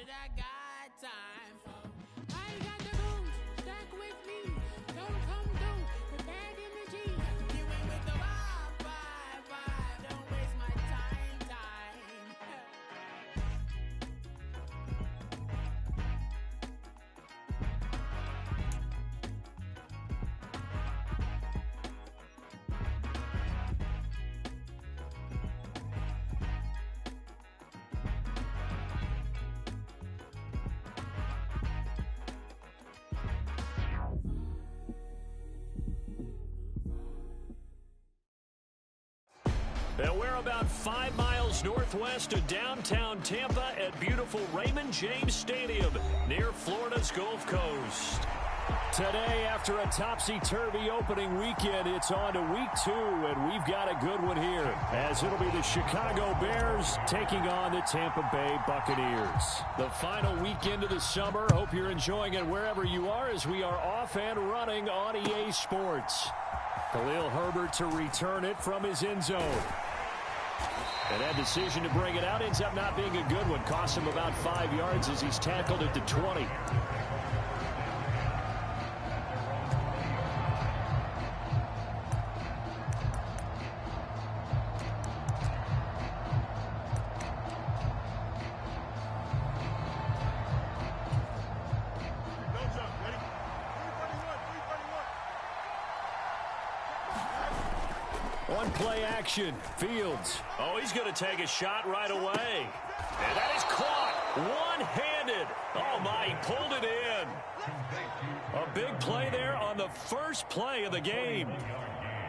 but I got time. I got the booze, stuck with me. Don't come through with bad energy. You ain't with the vibe. Don't waste my time. And we're about 5 miles northwest of downtown Tampa at beautiful Raymond James Stadium near Florida's Gulf Coast. Today, after a topsy-turvy opening weekend, it's on to week 2, and we've got a good one here, as it'll be the Chicago Bears taking on the Tampa Bay Buccaneers. The final weekend of the summer. Hope you're enjoying it wherever you are, as we are off and running on EA Sports. Khalil Herbert to return it from his end zone. And that decision to bring it out ends up not being a good one. Cost him about 5 yards as he's tackled at the 20. Play action. Fields. Oh, he's going to take a shot right away. And that is caught. One-handed. Oh, my, he pulled it in. A big play there on the first play of the game.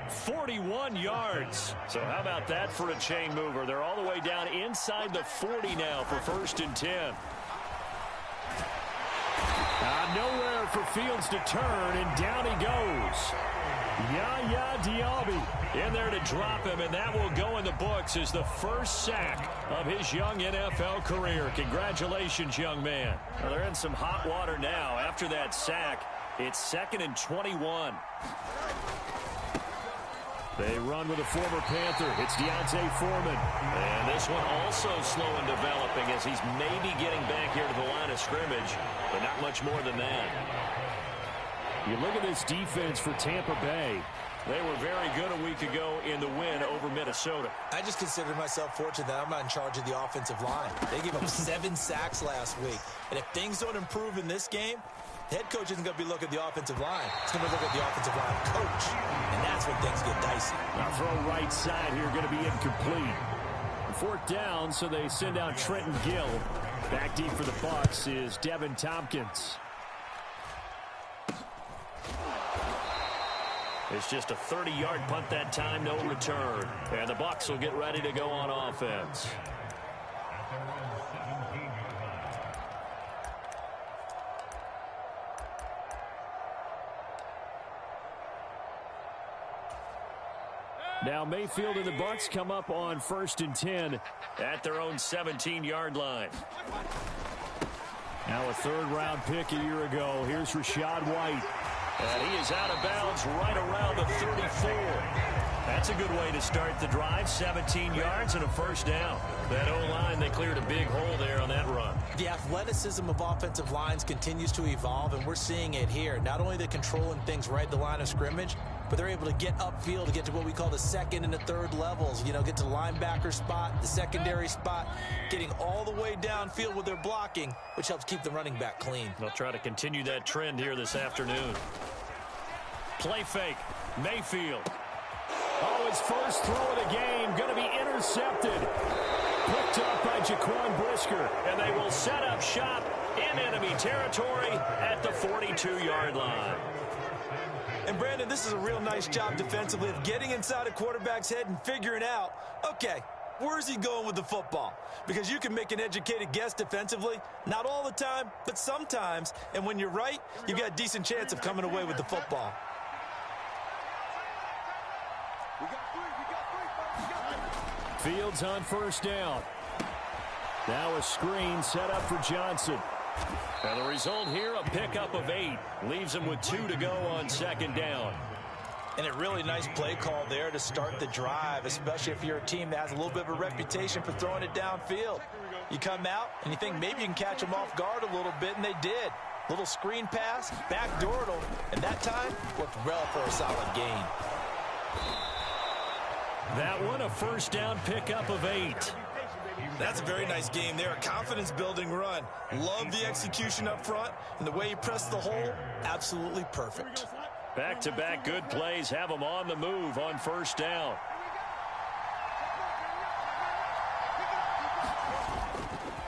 41 yards. So how about that for a chain mover? They're all the way down inside the 40 now for 1st and 10. Nowhere for Fields to turn, and down he goes. Yaya Diaby in there to drop him, and that will go in the books as the first sack of his young NFL career. Congratulations, young man. Well, they're in some hot water now. After that sack, it's 2nd and 21. They run with a former Panther. It's Deontay Foreman. And this one also slow in developing as he's maybe getting back here to the line of scrimmage, but not much more than that. You look at this defense for Tampa Bay. They were very good a week ago in the win over Minnesota. I just consider myself fortunate that I'm not in charge of the offensive line. They gave up 7 sacks last week. And if things don't improve in this game, the head coach isn't going to be looking at the offensive line. He's going to look at the offensive line coach. And that's when things get dicey. Now throw right side here going to be incomplete. 4th down, so they send out Trenton Gill. Back deep for the Bucks is Devin Tompkins. It's just a 30-yard punt that time, no return. And the Bucks will get ready to go on offense. Now Mayfield and the Bucks come up on 1st and 10 at their own 17-yard line. Now a 3rd-round pick a year ago. Here's Rachaad White. And he is out of bounds right around the 34. That's a good way to start the drive. 17 yards and a 1st down. That O-line, they cleared a big hole there on that run. The athleticism of offensive lines continues to evolve, and we're seeing it here. Not only are they controlling things right at the line of scrimmage, but they're able to get upfield to get to what we call the 2nd and the 3rd levels. You know, get to the linebacker spot, the secondary spot, getting all the way downfield with their blocking, which helps keep the running back clean. They'll try to continue that trend here this afternoon. Play fake. Mayfield. Oh, his first throw of the game going to be intercepted. Picked up by Jaquan Brisker, and they will set up shop in enemy territory at the 42-yard line. And, Brandon, this is a real nice job defensively of getting inside a quarterback's head and figuring out, okay, where's he going with the football? Because you can make an educated guess defensively, not all the time, but sometimes. And when you're right, you've got a decent chance of coming away with the football. Fields on 1st down. Now a screen set up for Johnson. And the result here, a pickup of 8. Leaves him with 2 to go on 2nd down. And a really nice play call there to start the drive, especially if you're a team that has a little bit of a reputation for throwing it downfield. You come out and you think maybe you can catch them off guard a little bit, and they did. Little screen pass, backdoored them, and that time looked well for a solid gain. That one a first down pickup of 8. That's a very nice game there, a confidence-building run. Love the execution up front, and the way he pressed the hole, absolutely perfect. Back-to-back good plays have them on the move on first down.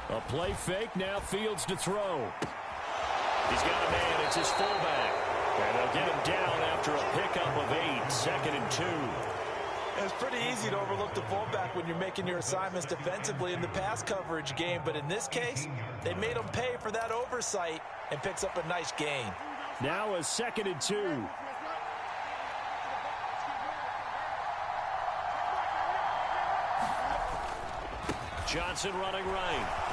A play fake, now Fields to throw. He's got a man, it's his fullback. And they'll get him down after a pickup of 8, 2nd and 2. It's pretty easy to overlook the fullback when you're making your assignments defensively in the pass coverage game, but in this case, they made him pay for that oversight and picks up a nice gain. Now a 2nd and 2. Johnson running right.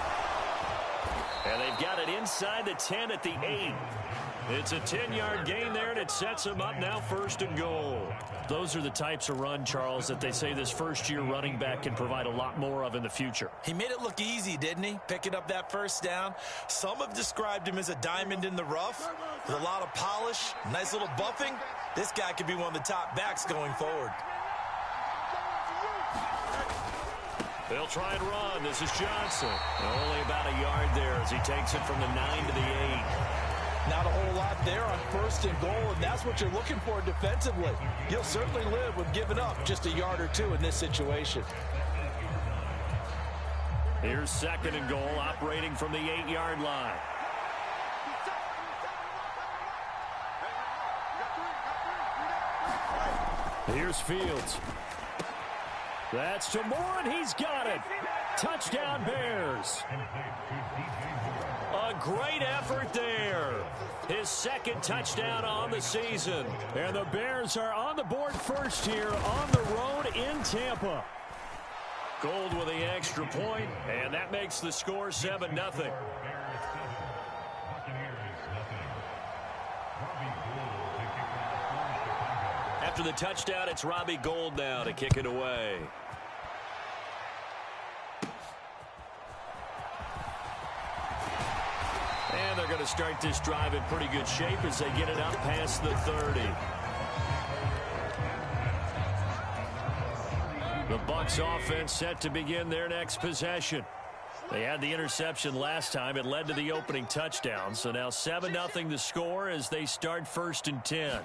And they've got it inside the 10 at the 8. It's a 10-yard gain there, and it sets them up now 1st and goal. Those are the types of run, Charles, that they say this first-year running back can provide a lot more of in the future. He made it look easy, didn't he? Picking up that first down. Some have described him as a diamond in the rough with a lot of polish, nice little buffing. This guy could be one of the top backs going forward. They'll try and run. This is Johnson. Only about a yard there as he takes it from the 9 to the 8. Not a whole lot there on 1st and goal, and that's what you're looking for defensively. You'll certainly live with giving up just a yard or two in this situation. Here's 2nd and goal, operating from the 8-yard line. Here's Fields. That's to Moore, and he's got it. Touchdown, Bears. A great effort there. His 2nd touchdown on the season. And the Bears are on the board first here on the road in Tampa. Gold with the extra point, and that makes the score 7-0. After the touchdown, it's Robbie Gould now to kick it away. And they're going to start this drive in pretty good shape as they get it up past the 30. The Bucks offense set to begin their next possession. They had the interception last time. It led to the opening touchdown. So now 7-0 the score as they start 1st and 10.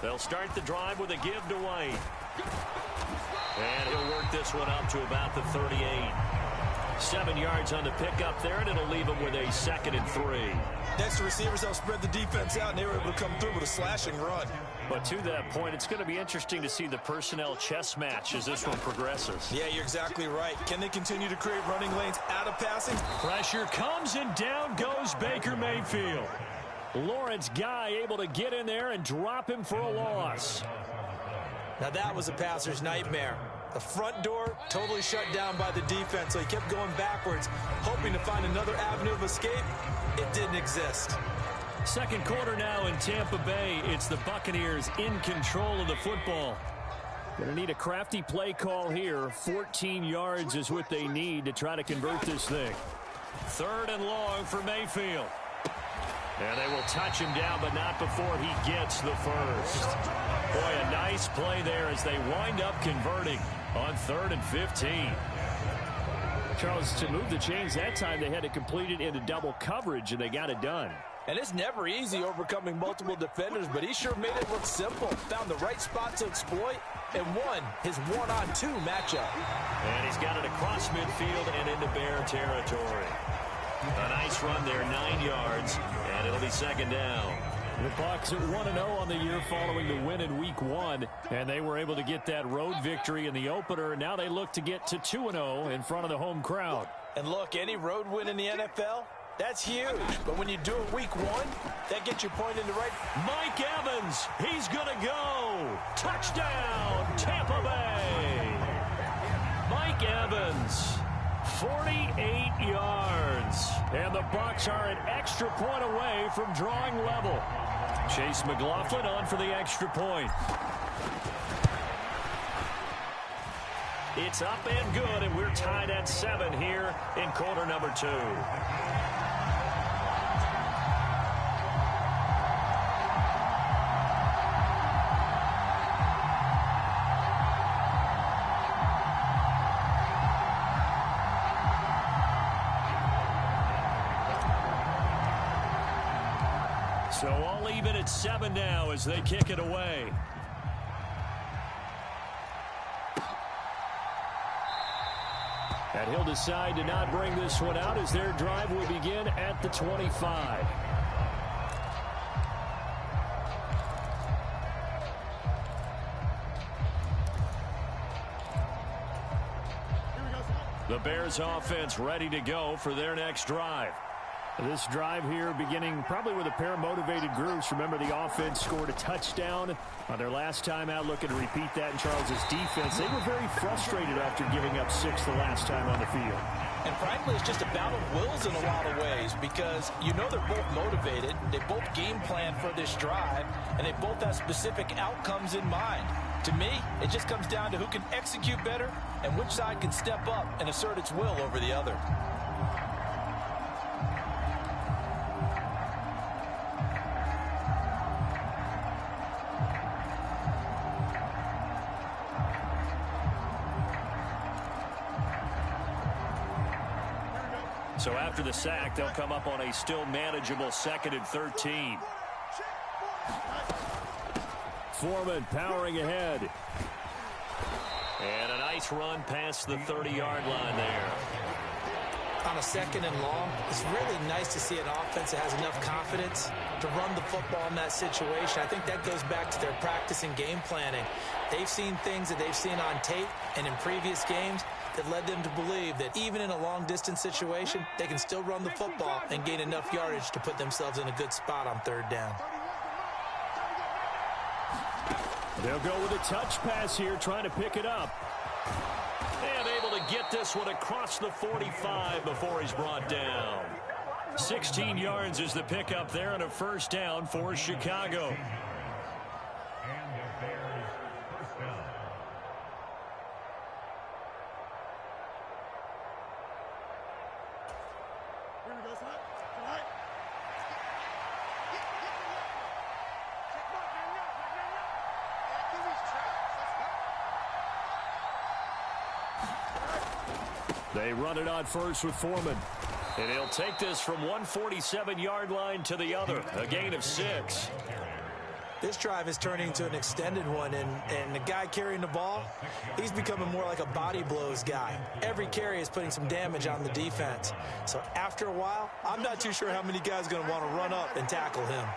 They'll start the drive with a give to White. And he'll work this one up to about the 38. 7 yards on the pickup there, and it'll leave him with a 2nd and 3. Next to receivers, they'll spread the defense out, and they were able to come through with a slashing run. But to that point, it's going to be interesting to see the personnel chess match as this one progresses. Yeah, you're exactly right. Can they continue to create running lanes out of passing? Pressure comes, and down goes Baker Mayfield. Lawrence Guy able to get in there and drop him for a loss. Now that was a passer's nightmare. The front door totally shut down by the defense, so he kept going backwards, hoping to find another avenue of escape. It didn't exist. Second quarter now in Tampa Bay. It's the Buccaneers in control of the football. Going to need a crafty play call here. 14 yards is what they need to try to convert this thing. 3rd and long for Mayfield. And they will touch him down, but not before he gets the first. Boy, a nice play there as they wind up converting on 3rd and 15. Charles, to move the chains that time, they had to complete it into double coverage, and they got it done. And it's never easy overcoming multiple defenders, but he sure made it look simple. Found the right spot to exploit and won his 1-on-2 matchup. And he's got it across midfield and into Bear territory. A nice run there, 9 yards, and it'll be 2nd down. The Bucks at 1-0 on the year following the win in Week 1, and they were able to get that road victory in the opener, and now they look to get to 2-0 in front of the home crowd. And look, any road win in the NFL, that's huge. But when you do it Week 1, that gets you pointed in the right. Mike Evans, he's going to go. Touchdown, Tampa Bay. Mike Evans. 48 yards. And the Bucks are an extra point away from drawing level. Chase McLaughlin on for the extra point. It's up and good, and we're tied at 7 here in quarter number 2. So all even at 7 now as they kick it away. And he'll decide to not bring this one out as their drive will begin at the 25. The Bears offense ready to go for their next drive. This drive here beginning probably with a pair of motivated groups. Remember, the offense scored a touchdown on their last time out. Looking to repeat that in Charles's defense. They were very frustrated after giving up 6 the last time on the field. And frankly, it's just a battle of wills in a lot of ways because you know they're both motivated. They both game plan for this drive, and they both have specific outcomes in mind. To me, it just comes down to who can execute better and which side can step up and assert its will over the other. So after the sack, they'll come up on a still manageable 2nd and 13. Foreman powering ahead. And a nice run past the 30-yard line there. On a 2nd and long, it's really nice to see an offense that has enough confidence to run the football in that situation. I think that goes back to their practice and game planning. They've seen things that they've seen on tape and in previous games that led them to believe that even in a long-distance situation, they can still run the football and gain enough yardage to put themselves in a good spot on 3rd down. They'll go with a touch pass here, trying to pick it up. And able to get this one across the 45 before he's brought down. 16 yards is the pickup there and a 1st down for Chicago. They run it on first with Foreman. And he'll take this from 147-yard line to the other. A gain of 6. This drive is turning into an extended one, and the guy carrying the ball, he's becoming more like a body blows guy. Every carry is putting some damage on the defense. So after a while, I'm not too sure how many guys are going to want to run up and tackle him.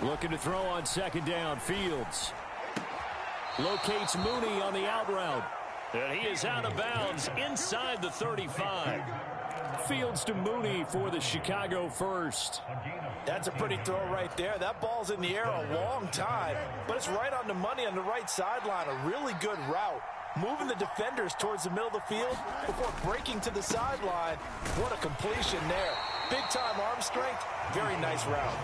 Looking to throw on 2nd down. Fields locates Mooney on the out route. And he is out of bounds inside the 35. Fields to Mooney for the Chicago 1st. That's a pretty throw right there. That ball's in the air a long time, but it's right on the money on the right sideline. A really good route. Moving the defenders towards the middle of the field before breaking to the sideline. What a completion there. Big-time arm strength. Very nice route.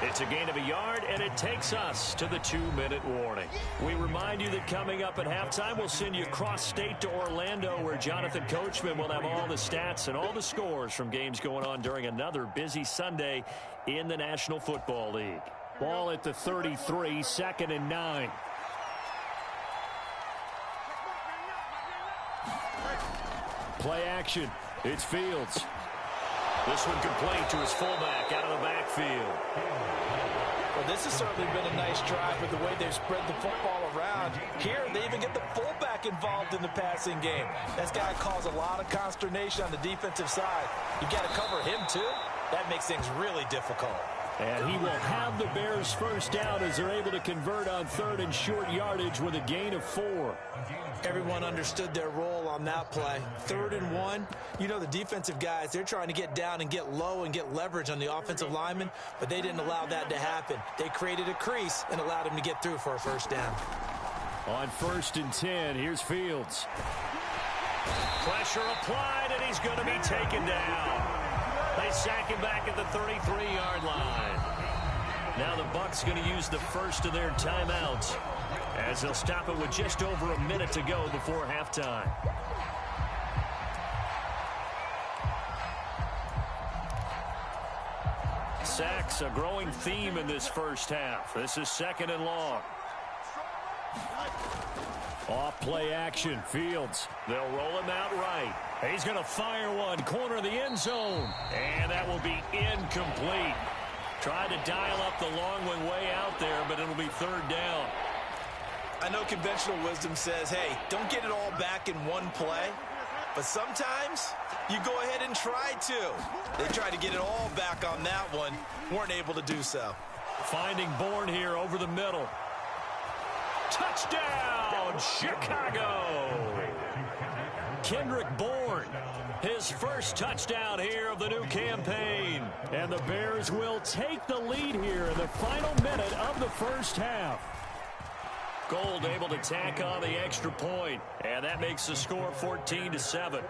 It's a gain of a yard, and it takes us to the 2-minute warning. We remind you that coming up at halftime, we'll send you cross-state to Orlando, where Jonathan Coachman will have all the stats and all the scores from games going on during another busy Sunday in the National Football League. Ball at the 33, 2nd and 9. Play action. It's Fields. This one complete to his fullback out of the backfield. Well, this has certainly been a nice drive with the way they've spread the football around. Here, they even get the fullback involved in the passing game. This guy caused a lot of consternation on the defensive side. You got to cover him, too. That makes things really difficult. And he will have the Bears 1st down as they're able to convert on 3rd and short yardage with a gain of 4. Everyone understood their role on that play. 3rd and 1. You know, the defensive guys, they're trying to get down and get low and get leverage on the offensive lineman, but they didn't allow that to happen. They created a crease and allowed him to get through for a 1st down. On 1st and 10, here's Fields. Pressure applied, and he's going to be taken down. They sack him back at the 33-yard line. Now the Bucks going to use the first of their timeouts as they'll stop it with just over a minute to go before halftime. Sacks, a growing theme in this first half. This is 2nd and long. Off play action, Fields. They'll roll him out right. He's going to fire one, corner of the end zone. And that will be incomplete. Tried to dial up the long one way out there, but it'll be 3rd down. I know conventional wisdom says, hey, don't get it all back in one play. But sometimes you go ahead and try to. They tried to get it all back on that one. Weren't able to do so. Finding Bourne here over the middle. Touchdown, Chicago! Kendrick Bourne, his first touchdown here of the new campaign. And the Bears will take the lead here in the final minute of the first half. Gold able to tack on the extra point, and that makes the score 14-7.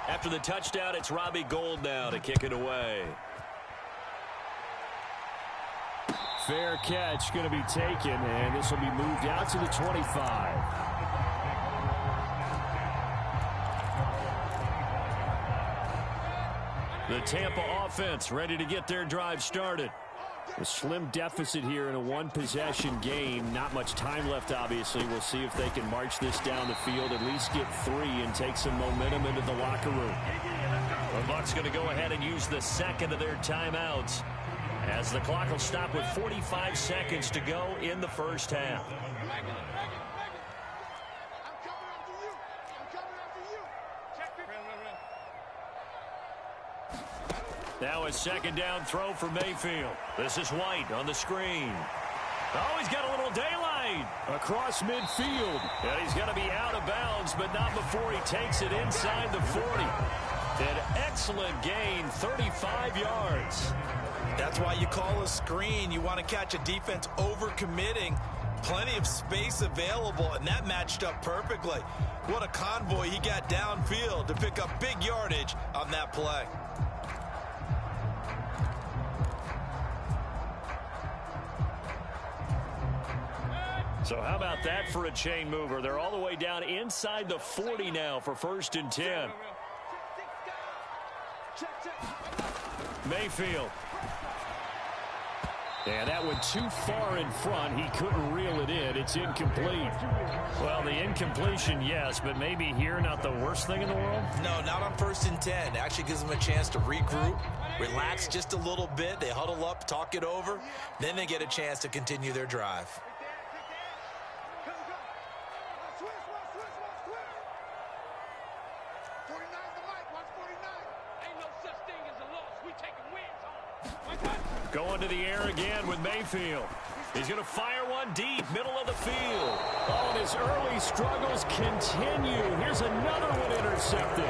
After the touchdown, it's Robbie Gould now to kick it away. Fair catch going to be taken, and this will be moved out to the 25. The Tampa offense ready to get their drive started. A slim deficit here in a one-possession game. Not much time left, obviously. We'll see if they can march this down the field, at least get 3 and take some momentum into the locker room. The Bucks going to go ahead and use the 2nd of their timeouts as the clock will stop with 45 seconds to go in the first half. Now a 2nd down throw for Mayfield. This is White on the screen. Oh, he's got a little daylight across midfield. And he's going to be out of bounds, but not before he takes it inside the 40. An excellent gain, 35 yards. That's why you call a screen. You want to catch a defense overcommitting. Plenty of space available, and that matched up perfectly. What a convoy he got downfield to pick up big yardage on that play. So how about that for a chain mover? They're all the way down inside the 40 now for 1st and 10. Mayfield. And that went too far in front. He couldn't reel it in. It's incomplete. Well, the incompletion, yes, but maybe here not the worst thing in the world? No, not on 1st and 10. Actually gives them a chance to regroup, relax just a little bit. They huddle up, talk it over. Then they get a chance to continue their drive. Going to the air again with Mayfield. He's going to fire one deep, middle of the field. Oh, and his early struggles continue. Here's another one intercepted.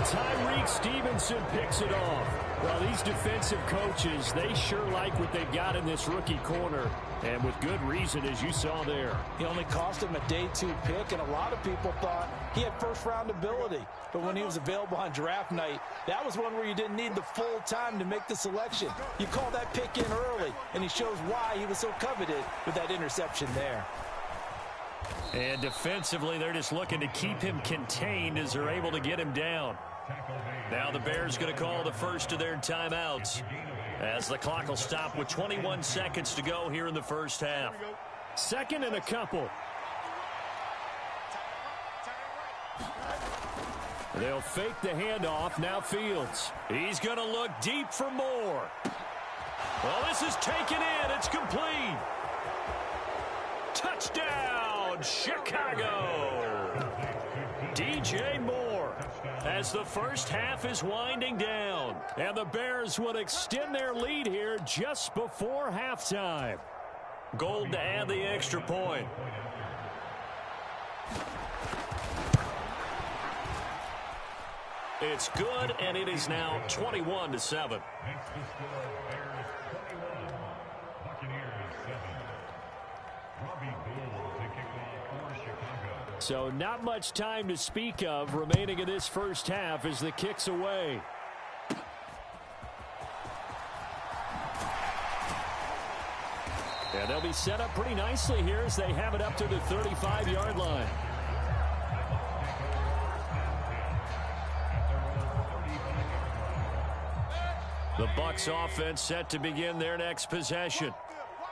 Tyreek Stevenson picks it off. Well, these defensive coaches, they sure like what they've got in this rookie corner. And with good reason, as you saw there. He only cost him a day 2 pick, and a lot of people thought he had first-round ability. But when he was available on draft night, that was one where you didn't need the full time to make the selection. You call that pick in early, and he shows why he was so coveted with that interception there. And defensively, they're just looking to keep him contained as they're able to get him down. Now the Bears going to call the first of their timeouts as the clock will stop with 21 seconds to go here in the first half. 2nd and a couple. They'll fake the handoff. Now Fields. He's going to look deep for more. Well, this is taken in. It's complete. Touchdown, Chicago. DJ Moore as the first half is winding down. And the Bears would extend their lead here just before halftime. Gold to add the extra point. It's good, and it is now 21-7. So not much time to speak of remaining in this first half as the kick's away. And they'll be set up pretty nicely here as they have it up to the 35-yard line. The Bucks offense set to begin their next possession.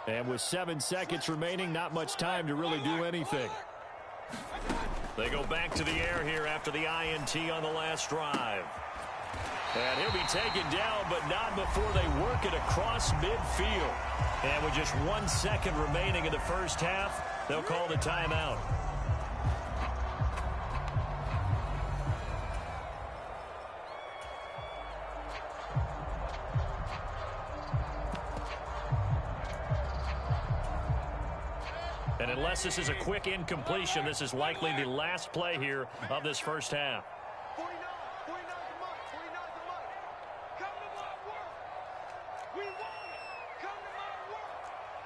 And with 7 seconds remaining, not much time to really do anything. They go back to the air here after the INT on the last drive. And he'll be taken down, but not before they work it across midfield. And with just 1 second remaining in the first half, they'll call the timeout. And unless this is a quick incompletion, this is likely the last play here of this first half. 49 the money. 49 the money. Come to my work. We want it. Come to my work.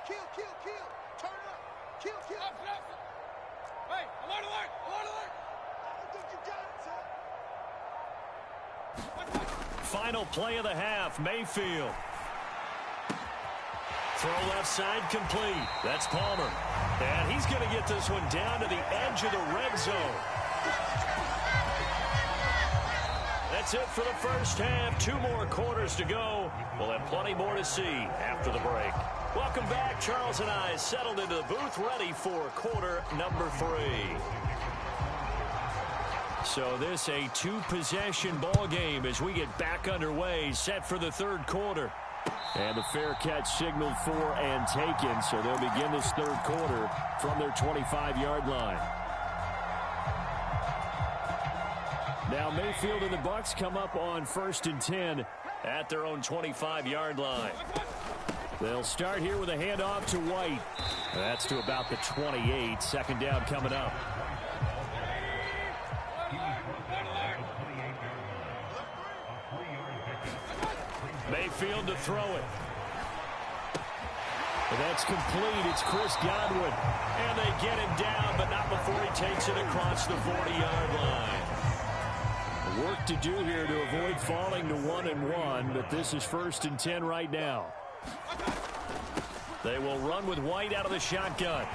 Kill. Turn up. Kill. Hey, alert. I don't think you got it, sir. Final play of the half, Mayfield. Throw left side complete. That's Palmer. And he's going to get this one down to the edge of the red zone. That's it for the first half. 2 more quarters to go. We'll have plenty more to see after the break. Welcome back. Charles and I settled into the booth ready for quarter number 3. So this a 2-possession ball game as we get back underway, set for the third quarter. And the fair catch signaled for and taken, so they'll begin this third quarter from their 25-yard line. Now Mayfield and the Bucks come up on 1st and 10 at their own 25-yard line. They'll start here with a handoff to White. That's to about the 28. Second down coming up. Mayfield to throw it. That's complete. It's Chris Godwin. And they get him down, but not before he takes it across the 40-yard line. Work to do here to avoid falling to 1-1, but this is 1st and 10 right now. They will run with White out of the shotgun.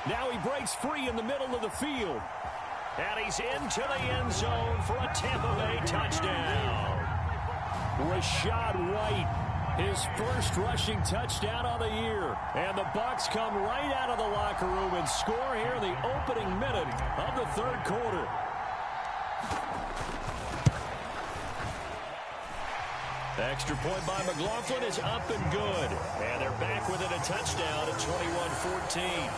Now he breaks free in the middle of the field. And he's into the end zone for a Tampa Bay touchdown. Rachaad White, his first rushing touchdown of the year. And the Bucks come right out of the locker room and score here in the opening minute of the third quarter. Extra point by McLaughlin is up and good. And they're back within a touchdown at 21-14.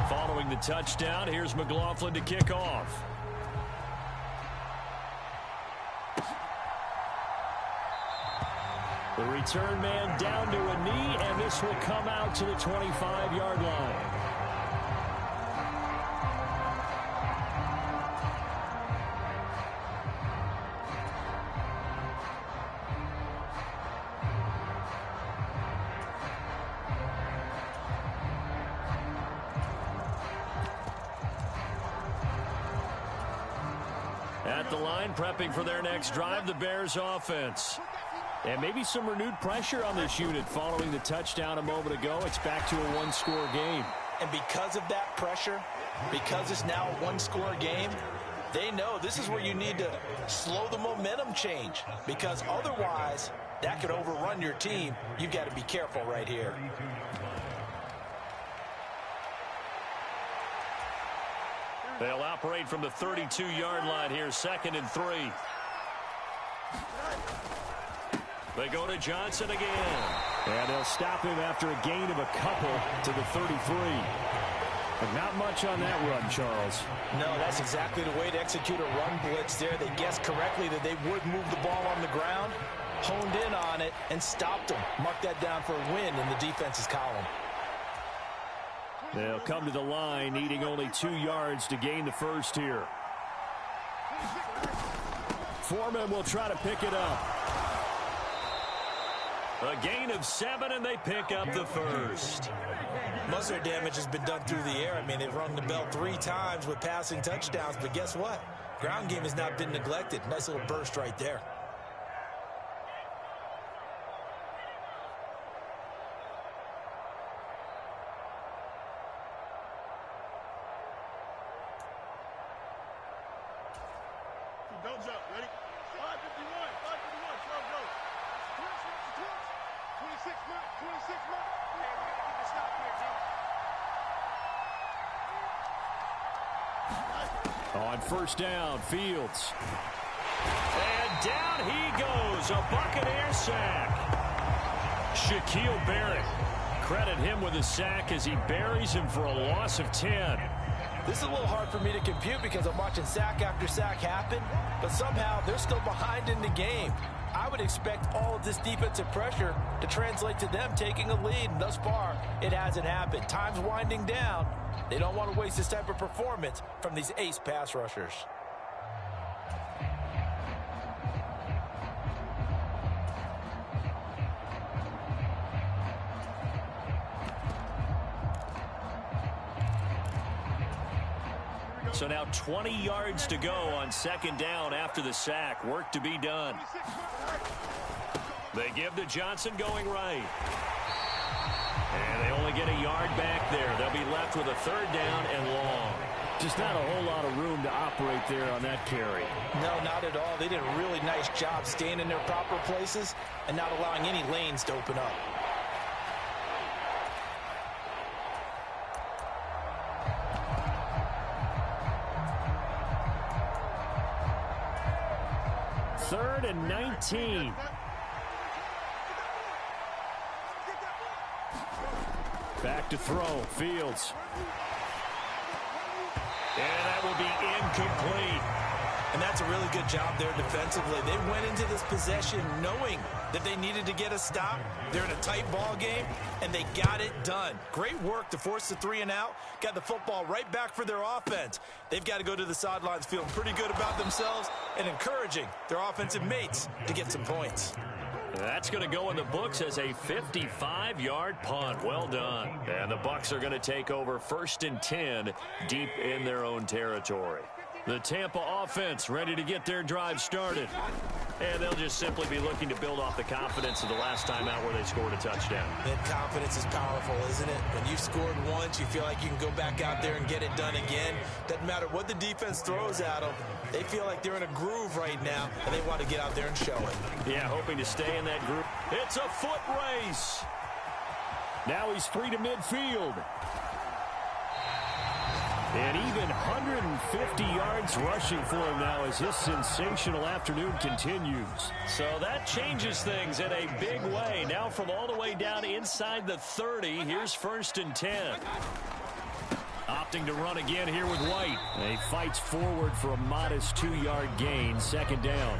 Following the touchdown, here's McLaughlin to kick off. The return man down to a knee, and this will come out to the 25-yard line. At the line, prepping for their next drive, the Bears offense. And maybe some renewed pressure on this unit following the touchdown a moment ago. It's back to a 1-score game. And because of that pressure, because it's now a 1-score game, they know this is where you need to slow the momentum change, because otherwise that could overrun your team. You've got to be careful right here. They'll operate from the 32-yard line here, 2nd and 3. They go to Johnson again. And they'll stop him after a gain of a couple to the 33. But not much on that run, Charles. No, that's exactly the way to execute a run blitz there. They guessed correctly that they would move the ball on the ground, honed in on it, and stopped them. Mark that down for a win in the defense's column. They'll come to the line, needing only 2 yards to gain the first here. Foreman will try to pick it up. A gain of 7, and they pick up the first. Most of their damage has been done through the air. I mean, they've rung the bell 3 times with passing touchdowns, but guess what? Ground game has not been neglected. Nice little burst right there. Don't jump. Ready? 551. 551. 12 goes. 26 mark. 26 mark. Man, we gotta get the stop here, Jim. On first down, Fields. And down he goes. A Buccaneer sack. Shaquille Barrett. Credit him with a sack as he buries him for a loss of 10. This is a little hard for me to compute because I'm watching sack after sack happen, but somehow they're still behind in the game. I would expect all of this defensive pressure to translate to them taking a lead, and thus far, it hasn't happened. Time's winding down. They don't want to waste this type of performance from these ace pass rushers. So now 20 yards to go on second down after the sack. Work to be done. They give to Johnson going right. And they only get a yard back there. They'll be left with a third down and long. Just not a whole lot of room to operate there on that carry. No, not at all. They did a really nice job staying in their proper places and not allowing any lanes to open up. Third and 19. Back to throw. Fields. And that will be incomplete. And that's a really good job there defensively. They went into this possession knowing that they needed to get a stop. They're in a tight ball game, and they got it done. Great work to force the 3 and out. Got the football right back for their offense. They've got to go to the sidelines feeling pretty good about themselves and encouraging their offensive mates to get some points. That's going to go in the books as a 55-yard punt. Well done. And the Bucks are going to take over first and 10 deep in their own territory. The Tampa offense ready to get their drive started. And they'll just simply be looking to build off the confidence of the last time out where they scored a touchdown. And confidence is powerful, isn't it? When you've scored once, you feel like you can go back out there and get it done again. Doesn't matter what the defense throws at them. They feel like they're in a groove right now, and they want to get out there and show it. Yeah, hoping to stay in that group. It's a foot race. Now he's free to midfield. And even 150 yards rushing for him now as his sensational afternoon continues. So that changes things in a big way. Now from all the way down inside the 30, here's first and 10. Opting to run again here with White. And he fights forward for a modest 2-yard gain, second down.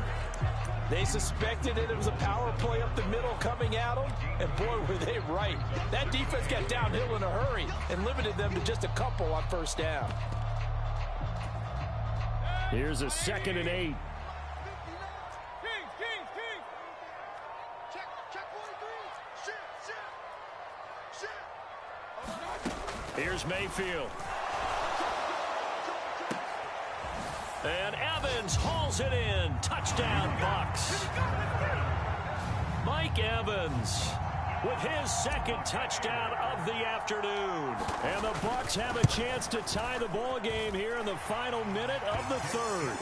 They suspected it was a power play up the middle coming at them, and boy, were they right. That defense got downhill in a hurry and limited them to just a couple on first down. Here's a second and 8. Here's Mayfield. And Evans hauls it in. Touchdown, Bucks. Mike Evans with his second touchdown of the afternoon. And the Bucks have a chance to tie the ball game here in the final minute of the third.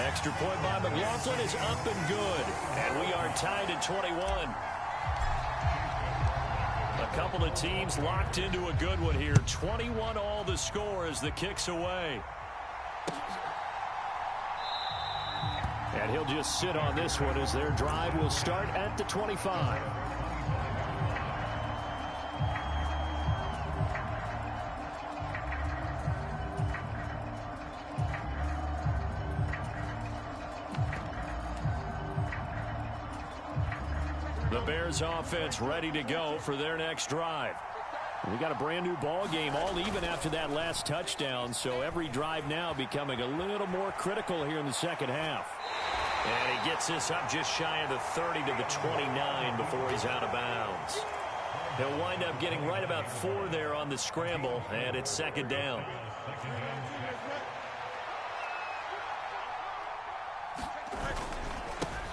Extra point by McLaughlin is up and good. And we are tied at 21. A couple of teams locked into a good one here. 21 all the score as the kick's away. And he'll just sit on this one as their drive will start at the 25. The Bears offense ready to go for their next drive. We got a brand new ball game, all even after that last touchdown, so every drive now becoming a little more critical here in the second half. And he gets this up just shy of the 30 to the 29 before he's out of bounds. He'll wind up getting right about 4 there on the scramble, and it's second down.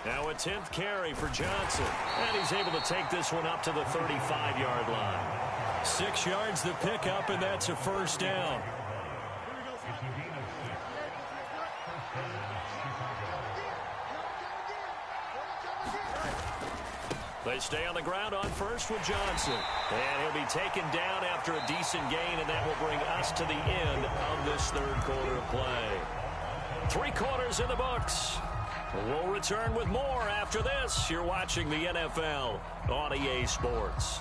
Now a 10th carry for Johnson, and he's able to take this one up to the 35-yard line. 6 yards the pickup, and that's a first down. They stay on the ground on first with Johnson. And he'll be taken down after a decent gain, and that will bring us to the end of this third quarter of play. 3 quarters in the books. We'll return with more after this. You're watching the NFL on EA Sports.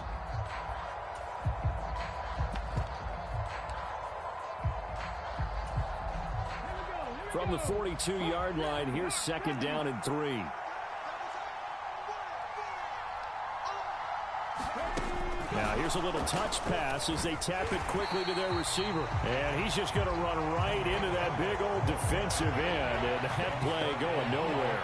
From the 42-yard line, here's 2nd down and 3. Now here's a little touch pass as they tap it quickly to their receiver. And he's just going to run right into that big old defensive end. And that play going nowhere.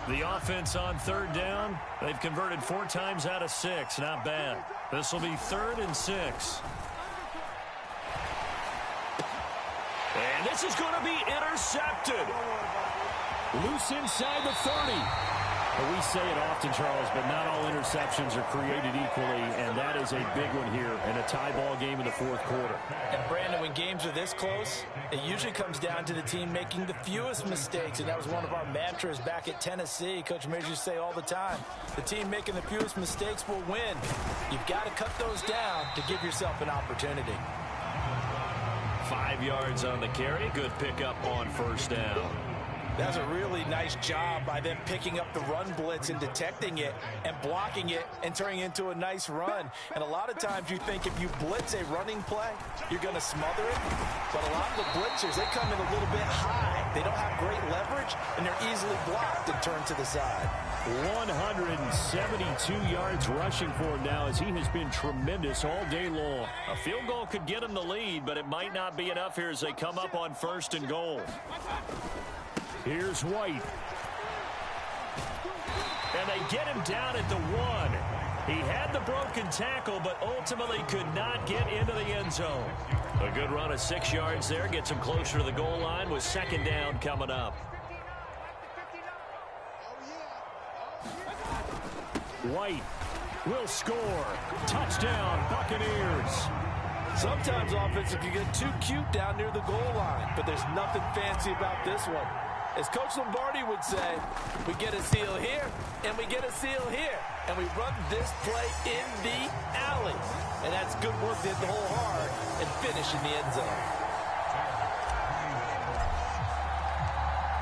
The offense on 3rd down, they've converted 4 times out of 6. Not bad. This will be 3rd and 6. And this is going to be intercepted. Loose inside the 30. Well, we say it often, Charles, but not all interceptions are created equally, and that is a big one here in a tie ball game in the 4th quarter. And, Brandon, when games are this close, it usually comes down to the team making the fewest mistakes, and that was one of our mantras back at Tennessee. Coach Majors used to say all the time, the team making the fewest mistakes will win. You've got to cut those down to give yourself an opportunity. 5 yards on the carry. Good pickup on 1st down. That's a really nice job by them picking up the run blitz and detecting it and blocking it and turning it into a nice run. And a lot of times you think if you blitz a running play, you're going to smother it. But a lot of the blitzers, they come in a little bit high. They don't have great leverage, and they're easily blocked and turned to the side. 172 yards rushing for him now as he has been tremendous all day long. A field goal could get him the lead, but it might not be enough here as they come up on 1st and goal. Here's White. And they get him down at the 1. He had the broken tackle, but ultimately could not get into the end zone. A good run of 6 yards there gets him closer to the goal line with 2nd down coming up. White will score. Touchdown, Buccaneers. Sometimes offensive can get too cute down near the goal line, but there's nothing fancy about this one. As Coach Lombardi would say, we get a seal here, and we get a seal here, and we run this play in the alley. And that's good work to hit the hole hard and finish in the end zone.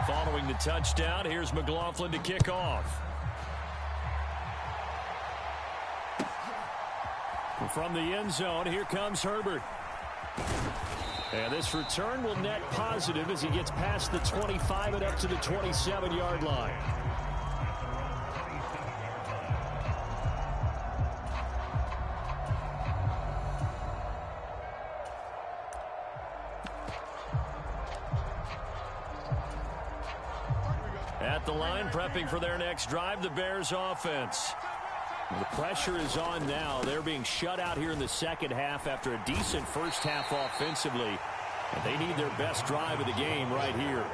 Following the touchdown, here's McLaughlin to kick off. From the end zone, here comes Herbert. And this return will net positive as he gets past the 25 and up to the 27-yard line. At the line, prepping for their next drive, the Bears offense. The pressure is on now. They're being shut out here in the second half after a decent first half offensively. And they need their best drive of the game right here.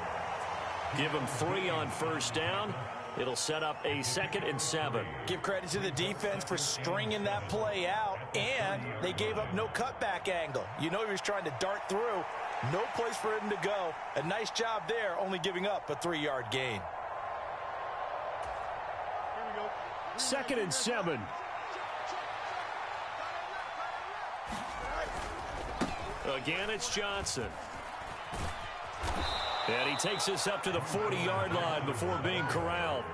Give them 3 on 1st down. It'll set up a 2nd and 7. Give credit to the defense for stringing that play out, and they gave up no cutback angle. You know he was trying to dart through. No place for him to go. A nice job there, only giving up a 3-yard gain. 2nd and 7. Again, it's Johnson. And he takes us up to the 40-yard line before being corralled.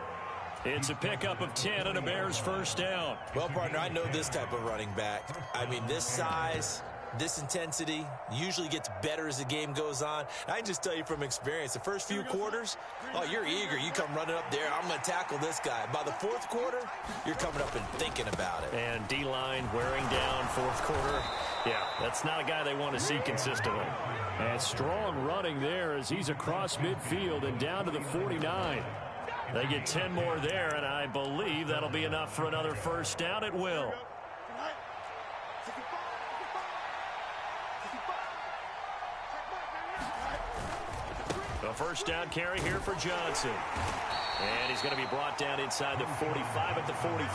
It's a pickup of 10 and a Bears 1st down. Well, partner, I know this type of running back. I mean, this size, this intensity usually gets better as the game goes on. I can just tell you from experience, the first few quarters, oh, you're eager. You come running up there, I'm going to tackle this guy. By the 4th quarter, you're coming up and thinking about it. And D-line wearing down 4th quarter. Yeah, that's not a guy they want to see consistently. And strong running there as he's across midfield and down to the 49. They get 10 more there, and I believe that'll be enough for another 1st down. It will. A 1st down carry here for Johnson. And he's going to be brought down inside the 45 at the 43.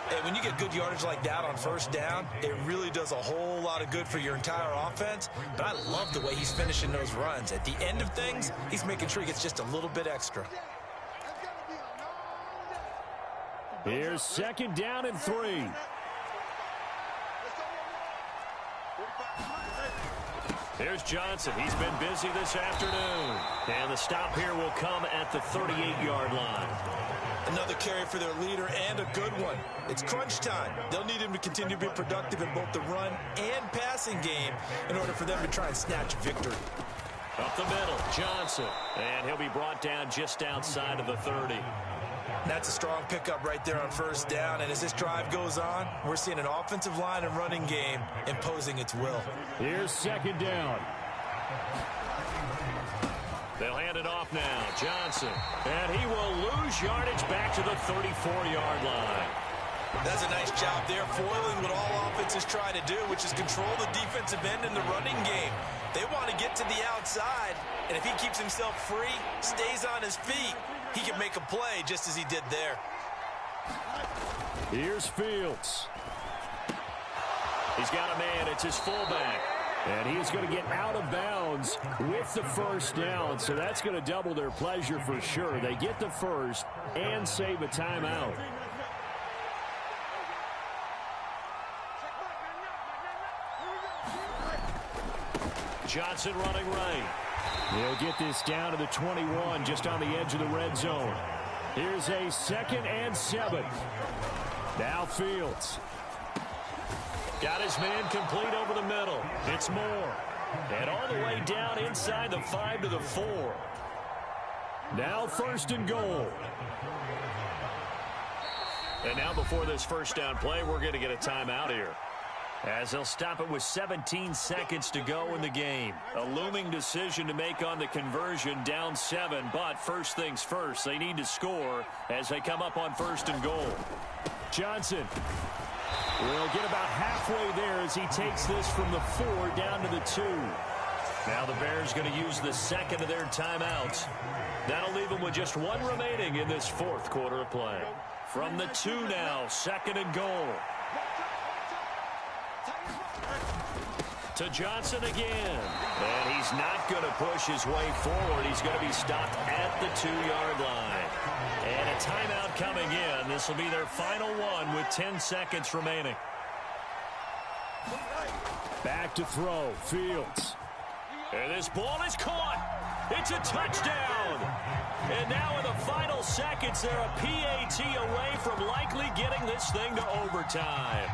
Hey, when you get good yardage like that on first down, it really does a whole lot of good for your entire offense. But I love the way he's finishing those runs. At the end of things, he's making sure he gets just a little bit extra. Here's second down and 3. Here's Johnson. He's been busy this afternoon. And the stop here will come at the 38-yard line. Another carry for their leader and a good one. It's crunch time. They'll need him to continue to be productive in both the run and passing game in order for them to try and snatch victory. Up the middle, Johnson. And he'll be brought down just outside of the 30. That's a strong pickup right there on first down. And as this drive goes on, we're seeing an offensive line and running game imposing its will. Here's second down. They'll hand it off now. Johnson. And he will lose yardage back to the 34-yard line. That's a nice job there, foiling what all offenses try to do, which is control the defensive end in the running game. They want to get to the outside, and if he keeps himself free, stays on his feet, he can make a play just as he did there. Here's Fields. He's got a man. It's his fullback. And he's going to get out of bounds with the first down, so that's going to double their pleasure for sure. They get the first and save a timeout. Johnson running right. He'll get this down to the 21, just on the edge of the red zone. Here's a 2nd and 7. Now Fields. Got his man complete over the middle. It's Moore. And all the way down inside the 5 to the 4. Now 1st and goal. And now before this first down play, we're going to get a timeout here, as they'll stop it with 17 seconds to go in the game. A looming decision to make on the conversion, down 7. But first things first, they need to score as they come up on 1st and goal. Johnson will get about halfway there as he takes this from the 4 down to the 2. Now the Bears going to use the 2nd of their timeouts. That'll leave them with just 1 remaining in this 4th quarter of play. From the 2 now, 2nd and goal. To Johnson again. And he's not going to push his way forward. He's going to be stopped at the 2-yard line. And a timeout coming in. This will be their final one with 10 seconds remaining. Back to throw. Fields. And this ball is caught. It's a touchdown. And now in the final seconds, they're a PAT away from likely getting this thing to overtime.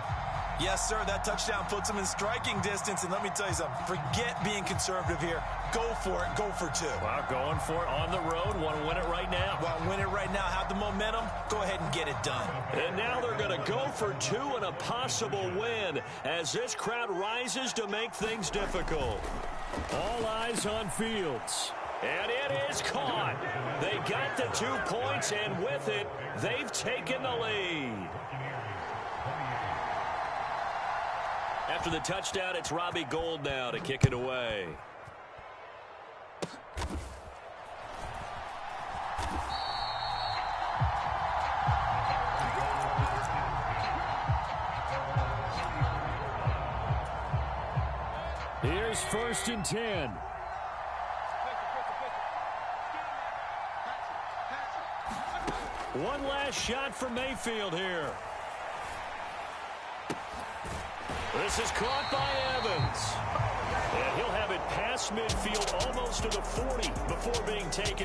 Yes, sir, that touchdown puts them in striking distance. And let me tell you something, forget being conservative here. Go for it, go for 2. Well, going for it on the road. Want to win it right now. Want to win it right now, have the momentum, go ahead and get it done. And now they're going to go for 2 and a possible win as this crowd rises to make things difficult. All eyes on Fields. And it is caught. They got the 2 points, and with it, they've taken the lead. After the touchdown, it's Robbie Gould now to kick it away. Here's 1st and 10. One last shot for Mayfield here. This is caught by Evans. And he'll have it past midfield almost to the 40 before being taken.